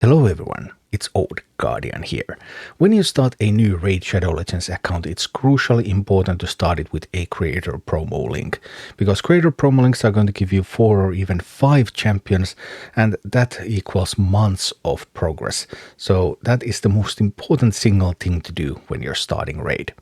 Hello everyone, it's Old Guardian here. When you start a new Raid Shadow Legends account, it's crucially important to start it with a creator promo link, because creator promo links are going to give you 4 or even 5 champions, and that equals months of progress. So that is the most important single thing to do when you're starting Raid.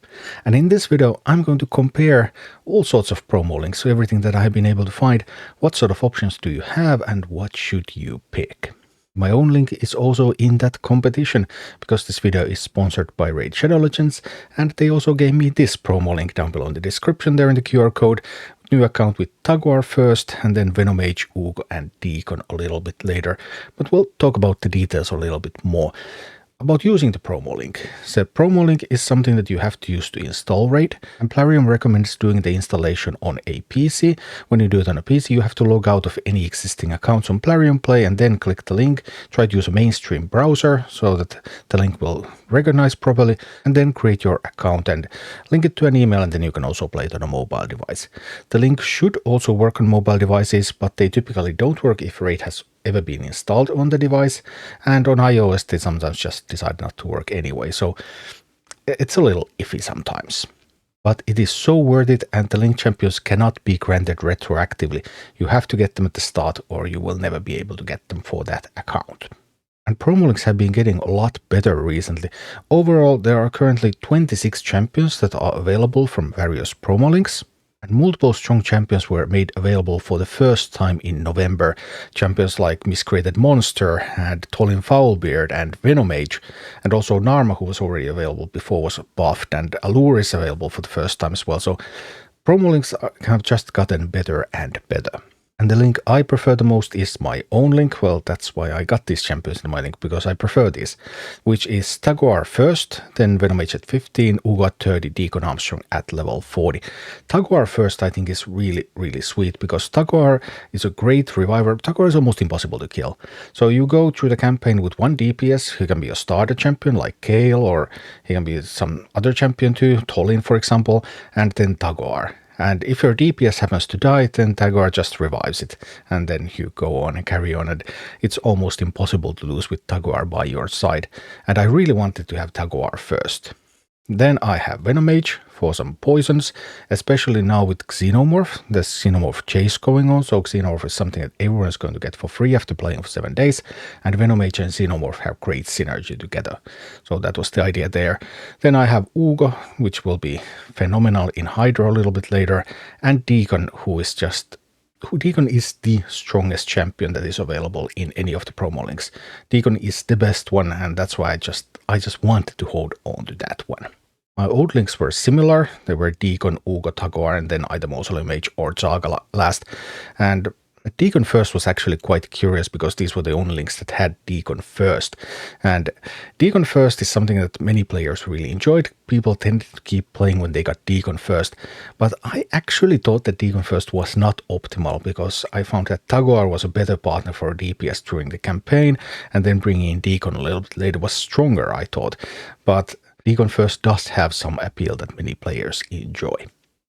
And in this video, I'm going to compare all sorts of promo links, so everything that I've been able to find, what sort of options do you have and what should you pick. My own link is also in that competition, because this video is sponsored by Raid Shadow Legends, and they also gave me this promo link down below in the description there in the QR code. New account with Tagoar first, and then Venomage, Uugo and Deacon a little bit later, but we'll talk about the details a little bit more. About using the promo link. So promo link is something that you have to use to install Raid, and Plarium recommends doing the installation on a PC. When you do it on a PC, you have to log out of any existing accounts on Plarium Play and then click the link. Try to use a mainstream browser so that the link will recognize properly, and then create your account and link it to an email, and then you can also play it on a mobile device. The link should also work on mobile devices, but they typically don't work if Raid has ever been installed on the device, and on iOS they sometimes just decide not to work anyway, so it's a little iffy sometimes. But it is so worth it, and the link champions cannot be granted retroactively. You have to get them at the start or you will never be able to get them for that account. And promo links have been getting a lot better recently. Overall, there are currently 26 champions that are available from various promo links. And multiple strong champions were made available for the first time in November. Champions like Miscreated Monster and Tholin Foulbeard and Venomage, and also Narma, who was already available before, was buffed, and Allure is available for the first time as well. So promo links have just gotten better and better. And the link I prefer the most is my own link. Well, that's why I got these champions in my link, because I prefer this, which is Tagoar first, then Venomage at 15, Uugo at 30, Deacon Armstrong at level 40. Tagoar first I think is really sweet, because Tagoar is a great reviver. Tagoar is almost impossible to kill. So you go through the campaign with one DPS. He can be a starter champion like Kale, or he can be some other champion too, Tholin for example, and then Tagoar. And if your DPS happens to die, then Tagoar just revives it, and then you go on and carry on, and it's almost impossible to lose with Tagoar by your side. And I really wanted to have Tagoar first. Then I have Venomage for some poisons, especially now with Xenomorph. There's Xenomorph chase going on, so Xenomorph is something that everyone is going to get for free after playing for 7 days, and Venomage and Xenomorph have great synergy together. So that was the idea there. Then I have Uugo, which will be phenomenal in Hydra a little bit later, and Deacon, Deacon is the strongest champion that is available in any of the promo links. Deacon is the best one, and that's why I just wanted to hold on to that one. My old links were similar. They were Deacon, Uugo, Tagoar, and then either Mausoleum Mage or Jaga last. And Deacon first was actually quite curious, because these were the only links that had Deacon first. And Deacon first is something that many players really enjoyed. People tended to keep playing when they got Deacon first. But I actually thought that Deacon first was not optimal, because I found that Tagoar was a better partner for DPS during the campaign, and then bringing in Deacon a little bit later was stronger, I thought. But Deacon first does have some appeal that many players enjoy.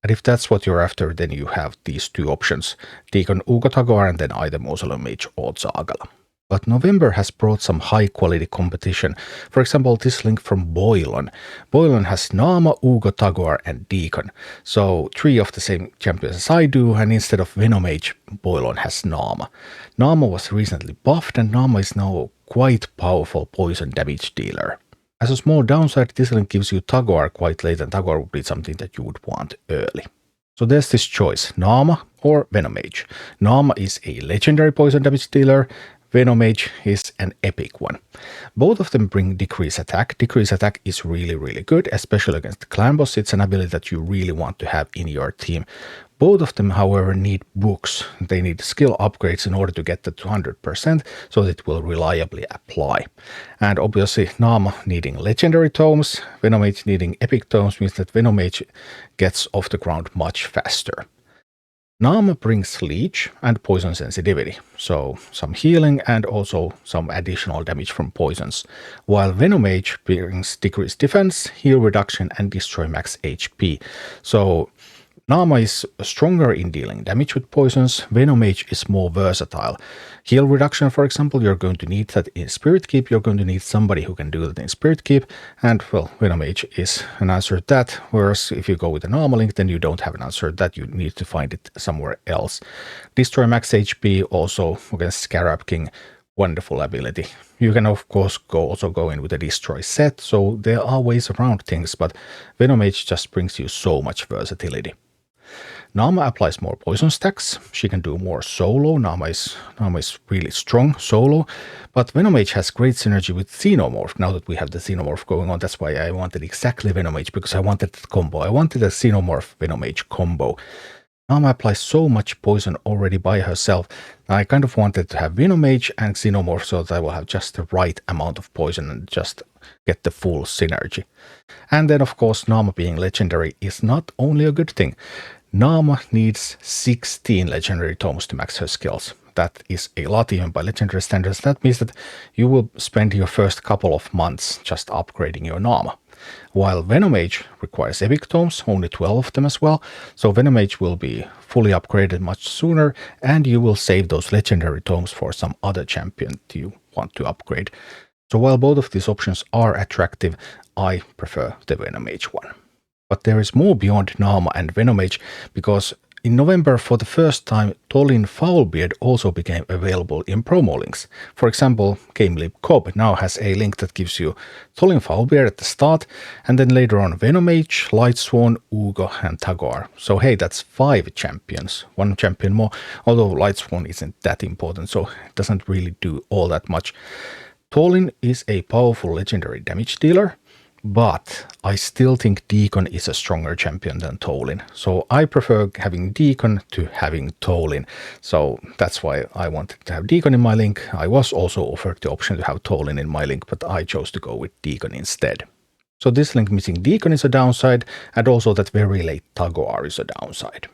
And if that's what you're after, then you have these two options, Deacon, Uugo, Tagoar, and then either Mausoleum Mage or Zagala. But November has brought some high quality competition. For example, this link from Boilon. Boilon has Narma, Uugo, Tagoar, and Deacon. So 3 of the same champions as I do, and instead of Venomage, Boilon has Narma. Narma was recently buffed, and Narma is now quite powerful poison damage dealer. As a small downside, this link gives you Tagoar quite late, and Tagoar would be something that you would want early. So there's this choice, Narma or Venomage. Narma is a legendary poison damage dealer. Venomage is an epic one. Both of them bring decrease attack. Decrease attack is really good, especially against the clan boss. It's an ability that you really want to have in your team. Both of them, however, need books. They need skill upgrades in order to get that to 100%, so that it will reliably apply. And obviously, Narma needing legendary tomes, Venomage needing epic tomes means that Venomage gets off the ground much faster. Narma brings leech and poison sensitivity, so some healing and also some additional damage from poisons, while Venomage brings decreased defense, heal reduction, and destroy max HP. So Narma is stronger in dealing damage with poisons. Venomage is more versatile. Heal reduction, for example, you're going to need that in Spirit Keep. You're going to need somebody who can do that in Spirit Keep. And, well, Venomage is an answer to that. Whereas if you go with a normal link, then you don't have an answer to that. You need to find it somewhere else. Destroy max HP, also against Scarab King. Wonderful ability. You can, of course, also go in with a Destroy set. So there are ways around things, but Venomage just brings you so much versatility. Narma applies more poison stacks. She can do more solo. Narma is really strong solo. But Venomage has great synergy with Xenomorph. Now that we have the Xenomorph going on, that's why I wanted exactly Venomage, because I wanted that combo. I wanted a Xenomorph Venomage combo. Narma applies so much poison already by herself. I kind of wanted to have Venomage and Xenomorph so that I will have just the right amount of poison and just get the full synergy. And then, of course, Narma being legendary is not only a good thing. Narma needs 16 legendary tomes to max her skills. That is a lot even by legendary standards. That means that you will spend your first couple of months just upgrading your Narma. While Venomage requires epic tomes, only 12 of them as well, so Venomage will be fully upgraded much sooner, and you will save those legendary tomes for some other champion you want to upgrade. So while both of these options are attractive, I prefer the Venomage one. But there is more beyond Narma and Venomage, because in November, for the first time, Tholin Foulbeard also became available in promo links. For example, Gameleap Cobb now has a link that gives you Tholin Foulbeard at the start, and then later on Venomage, Lightsworn, Uugo, and Tagoar. So hey, that's 5 champions, 1 champion more, although Lightsworn isn't that important, so it doesn't really do all that much. Tholin is a powerful legendary damage dealer, but I still think Deacon is a stronger champion than Tholin. So I prefer having Deacon to having Tholin. So that's why I wanted to have Deacon in my link. I was also offered the option to have Tholin in my link, but I chose to go with Deacon instead. So this link missing Deacon is a downside, and also that very late Tagoar is a downside.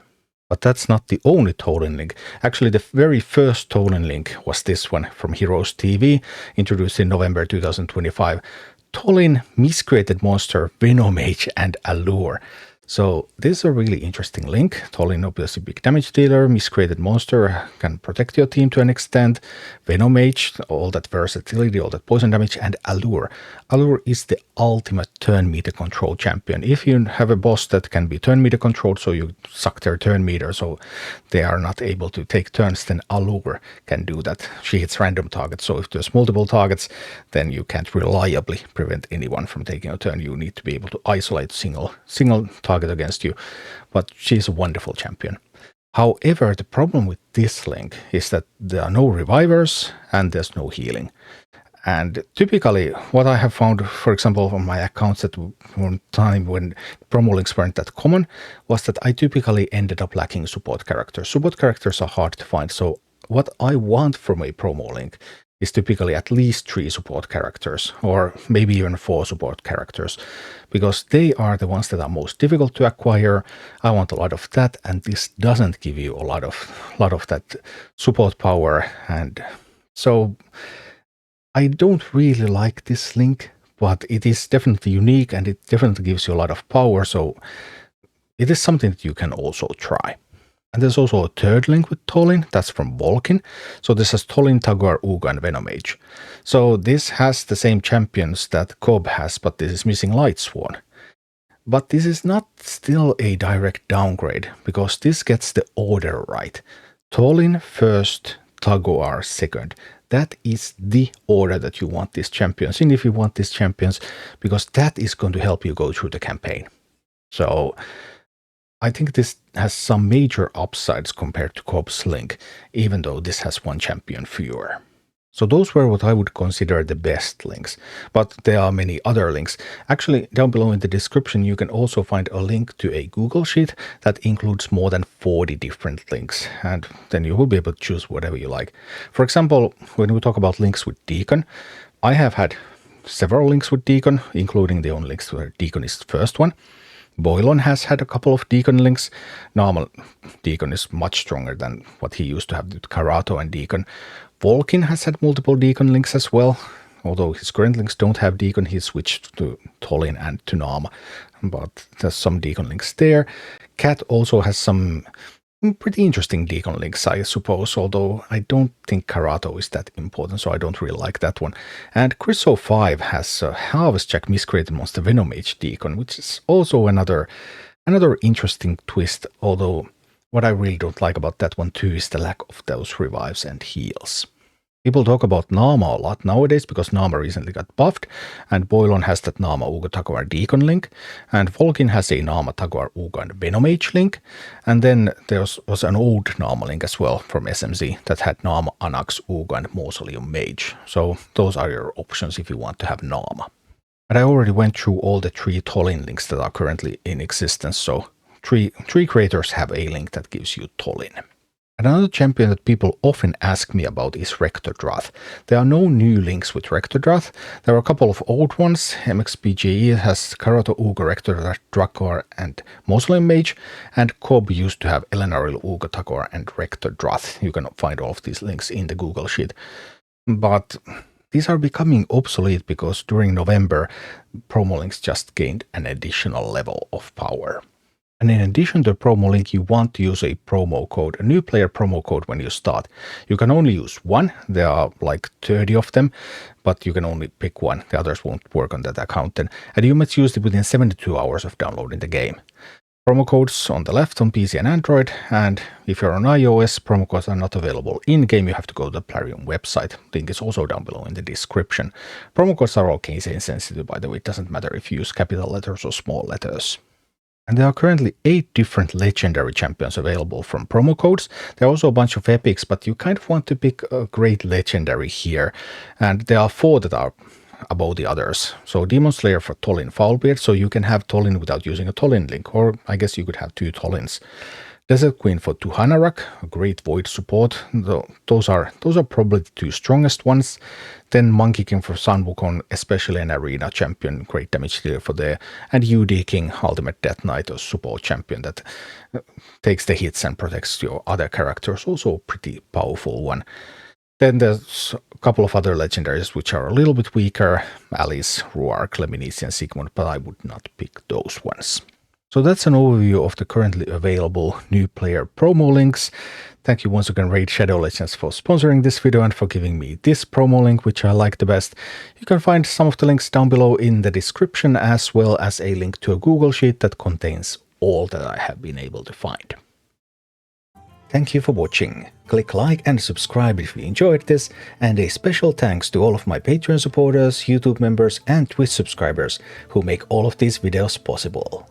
But that's not the only Tholin link. Actually, the very first Tholin link was this one from HeroesTV, introduced in November 2025. Tholin, Miscreated Monster, Venomage, and Allure. So this is a really interesting link. Tholin, obviously big damage dealer, Miscreated Monster can protect your team to an extent, Venomage, all that versatility, all that poison damage, and Allure. Allure is the ultimate turn meter control champion. If you have a boss that can be turn meter controlled, so you suck their turn meter so they are not able to take turns, then Allure can do that. She hits random targets, so if there's multiple targets, then you can't reliably prevent anyone from taking a turn. You need to be able to isolate single target against you, but she's a wonderful champion. However, the problem with this link is that there are no revivers and there's no healing. And typically, what I have found, for example, on my accounts at one time when promo links weren't that common, was that I typically ended up lacking support characters. Support characters are hard to find, so what I want from a promo link is typically at least 3 support characters, or maybe even 4 support characters, because they are the ones that are most difficult to acquire. I want a lot of that, and this doesn't give you a lot of that support power, and so I don't really like this link, but it is definitely unique and it definitely gives you a lot of power, so it is something that you can also try. And there's also a third link with Tholin, that's from Volkin. So this has Tholin, Tagoar, Uugo, and Venomage. So this has the same champions that Cobb has, but this is missing Lightsworn. But this is not still a direct downgrade, because this gets the order right. Tholin first, Tagoar second. That is the order that you want these champions in if you want these champions, because that is going to help you go through the campaign. So I think this has some major upsides compared to Cobb's link, even though this has 1 champion fewer. So those were what I would consider the best links, but there are many other links. Actually, down below in the description you can also find a link to a Google Sheet that includes more than 40 different links, and then you will be able to choose whatever you like. For example, when we talk about links with Deacon, I have had several links with Deacon, including the only links where Deacon is the first one. Boilon has had a couple of Deacon links. Normal Deacon is much stronger than what he used to have with Karato and Deacon. Volkin has had multiple Deacon links as well. Although his current links don't have Deacon, he switched to Tholin and to Narma. But there's some Deacon links there. Cat also has some pretty interesting Deacon links, I suppose, although I don't think Karato is that important, so I don't really like that one. And Chris05 has a Harvest Jack Miscreated Monster Venomage Deacon, which is also another interesting twist, although what I really don't like about that one too is the lack of those revives and heals. People talk about Narma a lot nowadays because Narma recently got buffed, and Boilon has that Narma Uugo Tagoar Deacon link, and Volkin has a Narma Tagoar Uugo and Venomage link, and then there was an old Narma link as well from SMZ that had Narma Anax Uugo and Mausoleum Mage, so those are your options if you want to have Narma. But I already went through all the 3 Tholin links that are currently in existence, so three creators have a link that gives you Tholin. Another champion that people often ask me about is Rector Drath. There are no new links with Rector Drath. There are a couple of old ones. MXPGE has Karato Uugo, Rector Tagoar and Mausoleum Mage, and Cobb used to have Elenaril Uugo Tagoar and Rector Drath. You can find all of these links in the Google Sheet. But these are becoming obsolete because during November, promo links just gained an additional level of power. And in addition to a promo link, you want to use a promo code, a new player promo code when you start. You can only use one. There are like 30 of them, but you can only pick one. The others won't work on that account then. And you must use it within 72 hours of downloading the game. Promo codes on the left on PC and Android, and if you're on iOS, promo codes are not available in-game. You have to go to the Plarium website. Link is also down below in the description. Promo codes are all case insensitive, by the way. It doesn't matter if you use capital letters or small letters. And there are currently 8 different legendary champions available from promo codes. There are also a bunch of epics, but you kind of want to pick a great legendary here. And there are 4 that are above the others. So DEMONSLAYER for Tholin Foulbeard, so you can have Tholin without using a Tholin link, or I guess you could have 2 Tholins. DESERTQUEEN for Tuhanarak, a great void support. Those are probably the 2 strongest ones. Then MONKEYKING for Sun Wukong, especially an arena champion, great damage dealer for there. And UDKING, ultimate Deathknight, a support champion that takes the hits and protects your other characters, also a pretty powerful one. Then there's a couple of other legendaries which are a little bit weaker, Alice, Ruark, Lemnisci and Sigmund, but I would not pick those ones. So that's an overview of the currently available new player promo links. Thank you once again Raid Shadow Legends for sponsoring this video and for giving me this promo link, which I like the best. You can find some of the links down below in the description, as well as a link to a Google Sheet that contains all that I have been able to find. Thank you for watching. Click like and subscribe if you enjoyed this, and a special thanks to all of my Patreon supporters, YouTube members and Twitch subscribers who make all of these videos possible.